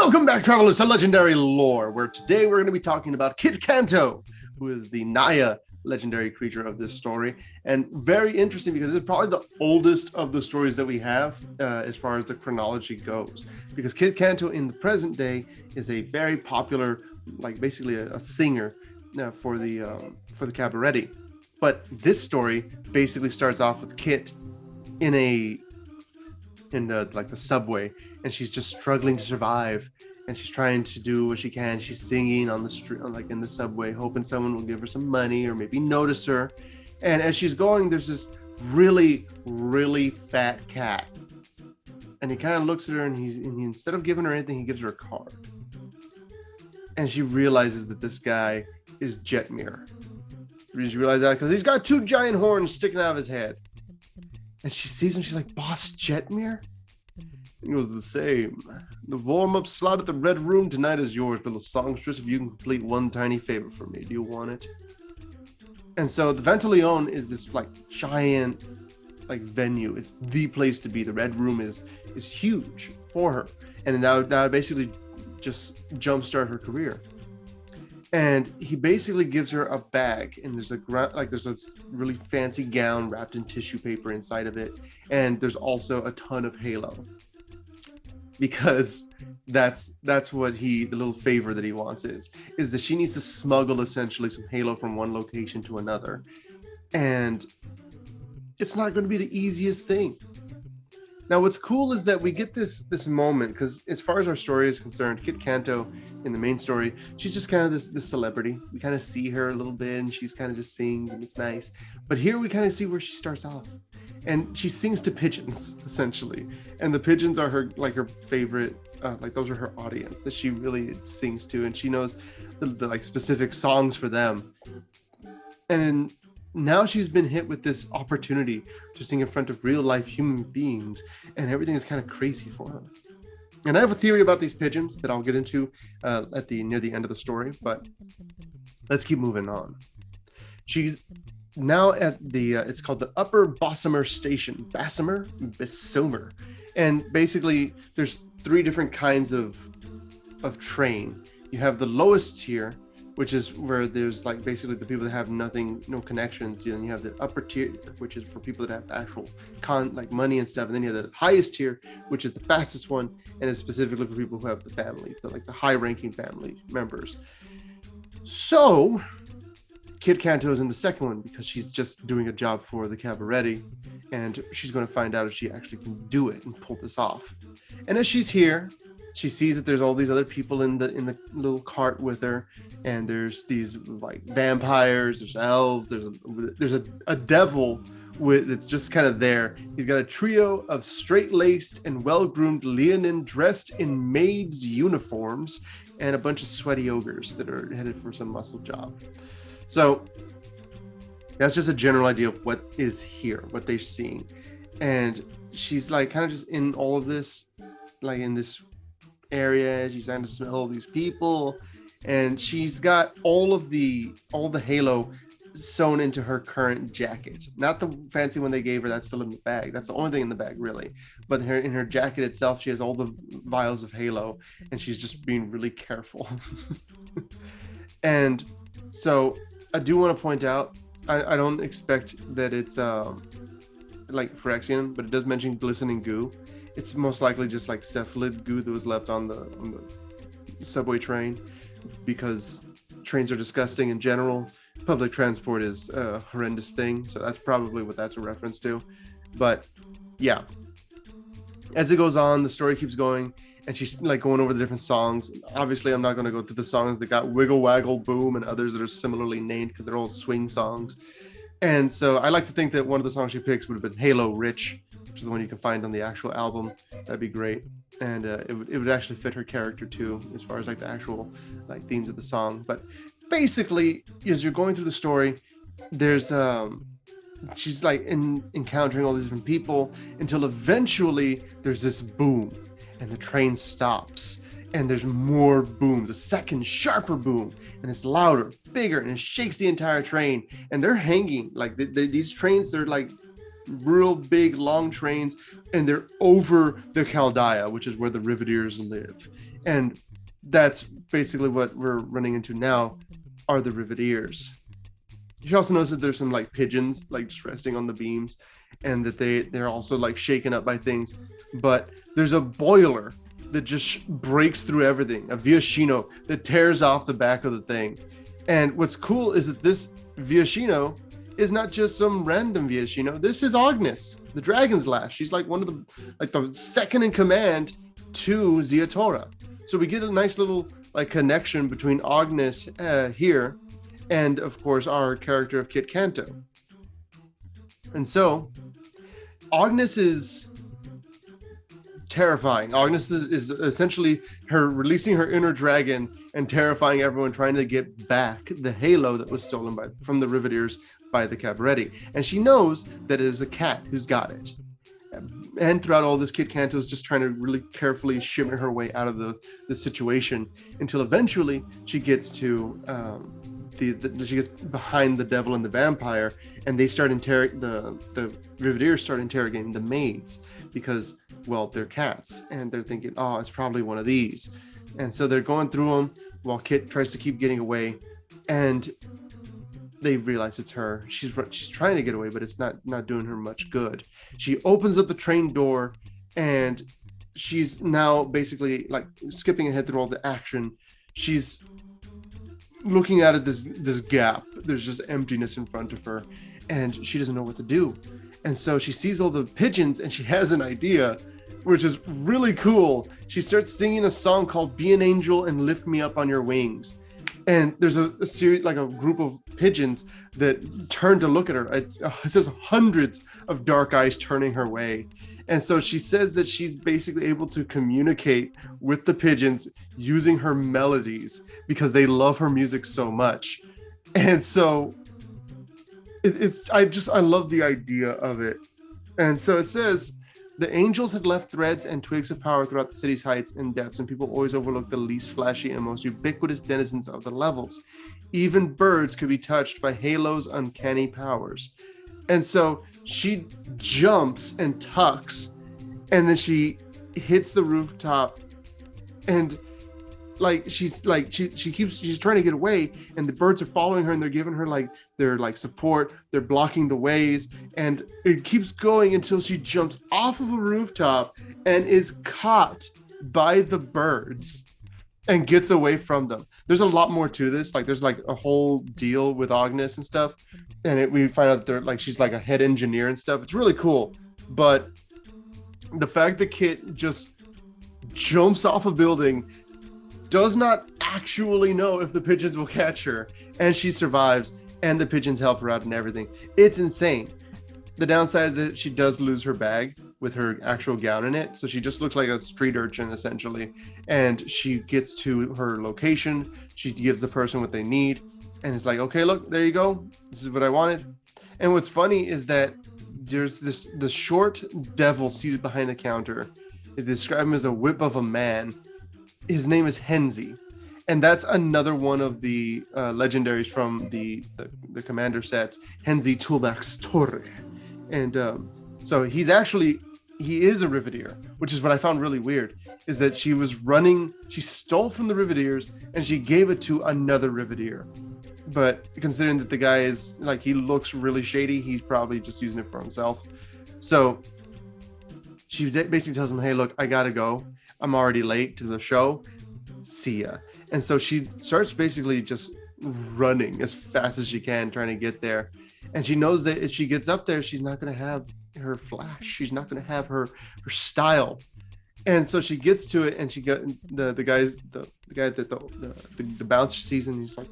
Welcome back, travelers, to Legendary Lore, where today we're going to be talking about Kitt Kanto, who is the Naya legendary creature of this story. And very interesting because it's probably the oldest of the stories that we have as far as the chronology goes. Because Kitt Kanto in the present day is a very popular, like basically a singer for the cabaret. But this story basically starts off with Kitt in the subway, and she's just struggling to survive, and she's trying to do what she can. She's singing on the street, like in the subway, hoping someone will give her some money or maybe notice her. And as she's going, there's this really fat cat, and he kind of looks at her, and he instead of giving her anything, he gives her a card. And she realizes that this guy is Jetmir. She realizes that because he's got two giant horns sticking out of his head. And she sees him, she's like, "Boss Jetmir?" He goes, "The same. The warm-up slot at the Red Room tonight is yours, little songstress, if you can complete one tiny favor for me. Do you want it?" And so the Ventaleon is this like giant like venue. It's the place to be. The Red Room is huge for her. And that would basically just jumpstart her career. And he basically gives her a bag, and there's a really fancy gown wrapped in tissue paper inside of it, and there's also a ton of halo, because that's what the little favor that he wants is that she needs to smuggle essentially some halo from one location to another, and it's not going to be the easiest thing. Now, what's cool is that we get this moment, because as far as our story is concerned, Kitt Kanto in the main story, she's just kind of this celebrity. We kind of see her a little bit, and she's kind of just sings, and it's nice. But here we kind of see where she starts off, and she sings to pigeons essentially, and the pigeons are her favorite. Those are her audience that she really sings to, and she knows the like specific songs for them. And now she's been hit with this opportunity to sing in front of real life human beings, and everything is kind of crazy for her. And I have a theory about these pigeons that I'll get into near the end of the story, but let's keep moving on. She's now at it's called the Upper Bessemer Station. Bessemer. And basically there's three different kinds of train. You have the lowest tier, which is where there's like basically the people that have no connections. Then you have the upper tier, which is for people that have actual money and stuff. And then you have the highest tier, which is the fastest one, and is specifically for people who have the families, so like the high-ranking family members. So Kitt Kanto is in the second one because she's just doing a job for the cabaret, and she's going to find out if she actually can do it and pull this off. And as she's here, she sees that there's all these other people in the little cart with her, and there's these like vampires, there's elves, there's a devil that's just kind of there. He's got a trio of straight-laced and well-groomed leonine dressed in maids' uniforms, and a bunch of sweaty ogres that are headed for some muscle job. So that's just a general idea of what is here, what they're seeing. And she's like kind of just in all of this, like in this area. She's starting to smell all these people, and she's got all the halo sewn into her current jacket, not the fancy one they gave her. That's still in the bag. That's the only thing in the bag, really. But in her jacket itself, she has all the vials of halo, and she's just being really careful. And so I do want to point out, I don't expect that it's like Phyrexian, but it does mention glistening goo. It's most likely just like cephalid goo that was left on the subway train, because trains are disgusting in general. Public transport is a horrendous thing, so that's probably what that's a reference to. But yeah, as it goes on, the story keeps going, and she's like going over the different songs. Obviously, I'm not going to go through the songs that got Wiggle Waggle Boom and others that are similarly named, because they're all swing songs. And so I like to think that one of the songs she picks would have been Halo Rich, which is the one you can find on the actual album. That'd be great. And it would actually fit her character too, as far as like the actual like themes of the song. But basically, as you're going through the story, there's she's like encountering all these different people, until eventually there's this boom, and the train stops, and there's more booms, a second sharper boom, and it's louder, bigger, and it shakes the entire train. And they're hanging like these trains, they're like real big long trains, and they're over the Chaldea, which is where the Rivediers live. And that's basically what we're running into now, are the Riveteers. She also knows that there's some like pigeons like just resting on the beams, and that they're also like shaken up by things. But there's a boiler that just breaks through everything, a Viashino that tears off the back of the thing. And what's cool is that this Viashino is not just some random Viashino. This is Agnes, the Dragon's Lash. She's like one of the second in command to Ziatora. So we get a nice little like connection between Agnes here and of course our character of Kitt Kanto. And so Agnes is terrifying. Agnes is essentially her releasing her inner dragon and terrifying everyone, trying to get back the halo that was stolen from the Riveteers by the Cabaretti. And she knows that it is a cat who's got it. And throughout all this, Kitt Kanto is just trying to really carefully shimmer her way out of the situation until eventually she gets to she gets behind the devil and the vampire, and they start the Riveteers start interrogating the maids because, well, they're cats, and they're thinking, oh, it's probably one of these. And so they're going through them while Kitt tries to keep getting away, and they realize it's her. She's trying to get away, but it's not doing her much good. She opens up the train door, and she's now basically like skipping ahead through all the action. She's looking at this gap. There's just emptiness in front of her, and she doesn't know what to do. And so she sees all the pigeons, and she has an idea, which is really cool. She starts singing a song called "Be an Angel and Lift Me Up on Your Wings." And there's a series, like a group of pigeons that turn to look at her. It says hundreds of dark eyes turning her way. And so she says that she's basically able to communicate with the pigeons using her melodies because they love her music so much. And so I love the idea of it. And so it says, the angels had left threads and twigs of power throughout the city's heights and depths, and people always overlook the least flashy and most ubiquitous denizens of the levels. Even birds could be touched by Halo's uncanny powers. And so she jumps and tucks, and then she hits the rooftop, and she's trying to get away, and the birds are following her, and they're giving her their support. They're blocking the ways, and it keeps going until she jumps off of a rooftop and is caught by the birds and gets away from them. There's a lot more to this. There's a whole deal with Agnes and stuff, and we find out that she's like a head engineer and stuff. It's really cool. But the fact that Kitt just jumps off a building, does not actually know if the pigeons will catch her, and she survives, and the pigeons help her out and everything. It's insane. The downside is that she does lose her bag with her actual gown in it, so she just looks like a street urchin essentially. And she gets to her location, she gives the person what they need, and it's like, okay, look, there you go, this is what I wanted. And what's funny is that there's the short devil seated behind the counter. They describe him as a whip of a man. His name is Henzi, and that's another one of the legendaries from the commander sets, Henzi Tulbach's Torre. And so he is a Riveteer, which is what I found really weird, is that she stole from the Riveteers and she gave it to another Riveteer. But considering that the guy is he looks really shady, he's probably just using it for himself. So she basically tells him, hey, look, I gotta go. I'm already late to the show. See ya. And so she starts basically just running as fast as she can, trying to get there. And she knows that if she gets up there, she's not going to have her flash. She's not going to have her style. And so she gets to it, and she got the guy that the bouncer sees, and he's like,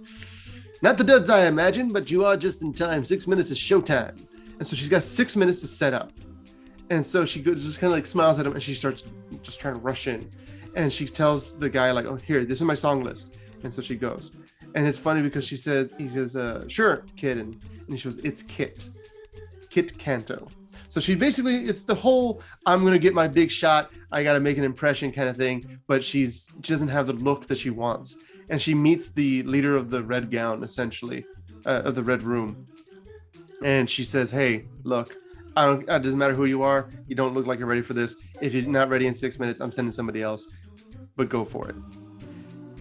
not the duds I imagine, but you are just in time. 6 minutes is showtime. And so she's got 6 minutes to set up. And so she goes, just kind of smiles at him, and she starts just trying to rush in. And she tells the guy oh, here, this is my song list. And so she goes. And it's funny because he says, sure, Kitt. And she goes, it's Kitt Kanto. So she basically, it's the whole, I'm going to get my big shot, I got to make an impression kind of thing. But she doesn't have the look that she wants. And she meets the leader of the red gown, essentially, of the red room. And she says, hey, look, it doesn't matter who you are. You don't look like you're ready for this. If you're not ready in 6 minutes, I'm sending somebody else. but go for it.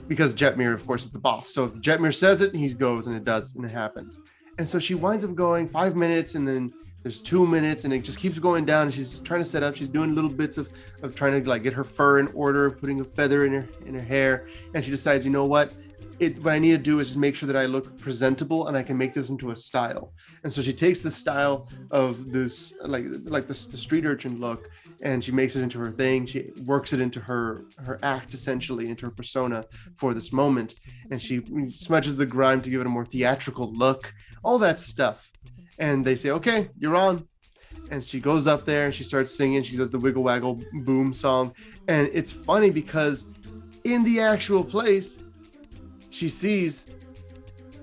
Because Jetmir, of course, is the boss. So if Jetmir says it, he goes, and it does, and it happens. And so she winds up going 5 minutes, and then there's 2 minutes, and it just keeps going down. And she's trying to set up. She's doing little bits of trying to like get her fur in order, putting a feather in her hair. And she decides, you know what I need to do is just make sure that I look presentable, and I can make this into a style. And so she takes the style of this like the street urchin look, and she makes it into her thing. She works it into her act, essentially, into her persona for this moment. And she smudges the grime to give it a more theatrical look, all that stuff. And they say, okay, you're on. And she goes up there and she starts singing. She does the Wiggle Waggle Boom song. And it's funny because in the actual place, she sees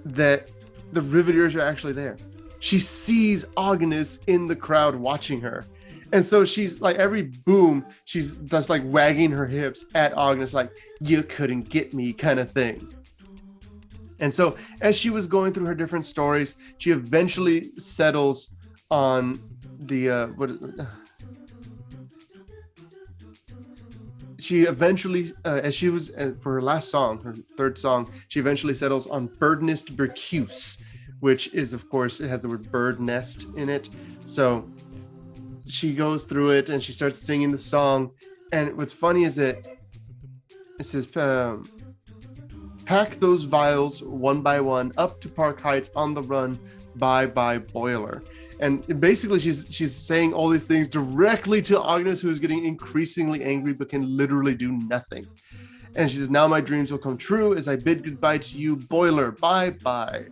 that the Riveters are actually there. She sees Agnes in the crowd watching her. And so she's like, every boom, she's just like wagging her hips at Agnes, like, you couldn't get me kind of thing. And so as she was going through her different stories, she eventually settles on the, she eventually, as she was, for her last song, her third song, she eventually settles on Birdnest Bercuse, which is, of course, it has the word bird nest in it. So she goes through it and she starts singing the song. And what's funny is that it says, pack those vials one by one up to Park Heights on the run, bye bye boiler. And basically she's saying all these things directly to Agnes, who is getting increasingly angry but can literally do nothing. And she says, now my dreams will come true as I bid goodbye to you, boiler, bye bye.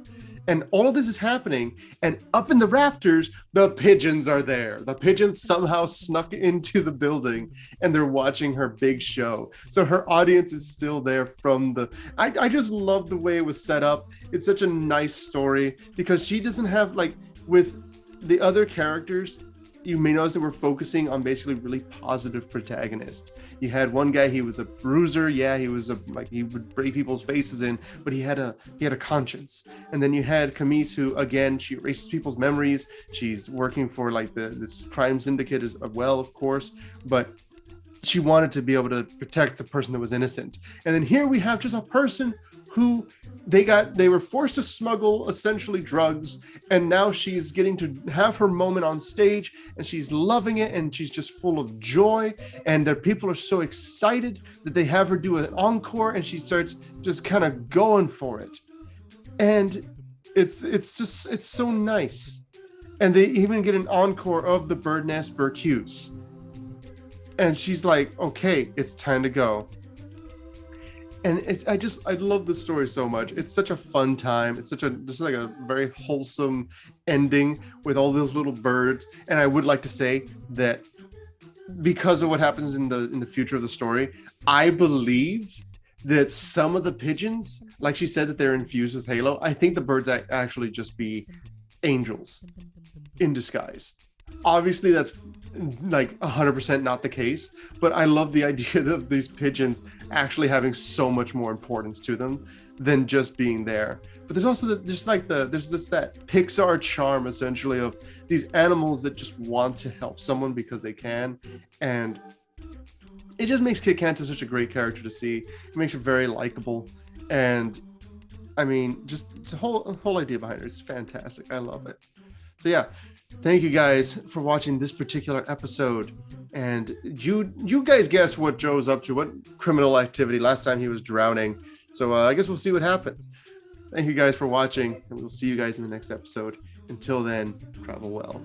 And all of this is happening, and up in the rafters, the pigeons are there. The pigeons somehow snuck into the building, and they're watching her big show. So her audience is still there from the... I just love the way it was set up. It's such a nice story, because she doesn't have, like, with the other characters, you may notice that we're focusing on basically really positive protagonists. You had one guy, he was a bruiser. Yeah, he was he would break people's faces in, but he had a conscience. And then you had Camise, who, again, she erases people's memories. She's working for like this crime syndicate as well, of course, but she wanted to be able to protect the person that was innocent. And then here we have just a person who they were forced to smuggle essentially drugs, and now she's getting to have her moment on stage, and she's loving it, and she's just full of joy, and the people are so excited that they have her do an encore, and she starts just kind of going for it. And it's so nice. And they even get an encore of the Birdnest Bercuse. And she's like, okay, it's time to go. And I love the story so much. It's such a fun time. It's just like a very wholesome ending with all those little birds. And I would like to say that because of what happens in the future of the story, I believe that some of the pigeons, like she said, that they're infused with Halo. I think the birds actually just be angels in disguise. Obviously, that's like 100% not the case, but I love the idea of these pigeons actually having so much more importance to them than just being there. But there's also that Pixar charm, essentially, of these animals that just want to help someone because they can, and it just makes Kitt Kanto such a great character to see. It makes her very likable, and I mean, just the whole idea behind her is fantastic. I love it. So yeah, thank you guys for watching this particular episode. And you guys guess what Joe's up to, what criminal activity. Last time he was drowning. So I guess we'll see what happens. Thank you guys for watching, and we'll see you guys in the next episode. Until then, travel well.